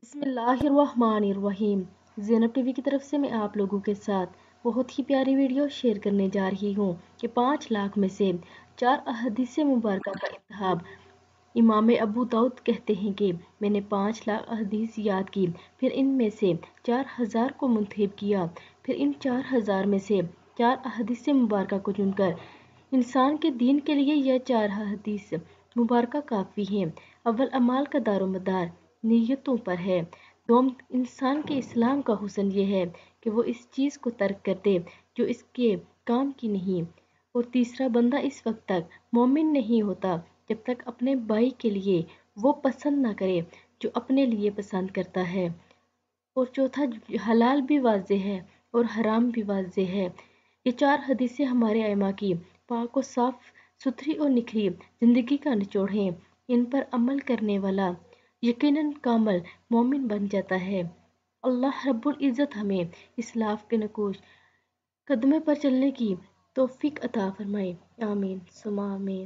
بسم اللہ الرحمن الرحیم۔ زینب ٹی وی کی طرف سے میں آپ لوگوں کے ساتھ بہت ہی پیاری ویڈیو شیئر کرنے جا رہی ہوں کہ 5 لاکھ میں سے 4 احادیث مبارکہ کا انتخاب۔ امام ابو داؤد کہتے ہیں کہ میں نے 5 لاکھ احادیث یاد کی، پھر ان میں سے 4000 کو منتخب کیا، پھر ان 4000 میں سے 4 احادیث مبارکہ کو چن کر انسان کے دین کے لیے یہ 4 احادیث مبارکہ کافی ہیں۔ اول، اعمال کا دار و مدار نیتوں پر ہے۔ دوم، انسان کے اسلام کا حسن یہ ہے کہ وہ اس چیز کو ترک کر دے جو اس کے کام کی نہیں۔ اور تیسرا، بندہ اس وقت تک مومن نہیں ہوتا جب تک اپنے بھائی کے لیے وہ پسند نہ کرے جو اپنے لیے پسند کرتا ہے۔ اور چوتھا، حلال بھی واضح ہے اور حرام بھی واضح ہے۔ یہ 4 حدیثیں ہمارے ائمہ کی پاک و صاف ستھری اور نکھری زندگی کا نچوڑ ہیں۔ ان پر عمل کرنے والا یقیناً کامل مومن بن جاتا ہے۔ اللہ رب العزت ہمیں اسلاف کے نقوش قدمے پر چلنے کی توفیق عطا فرمائے، آمین ثم آمین۔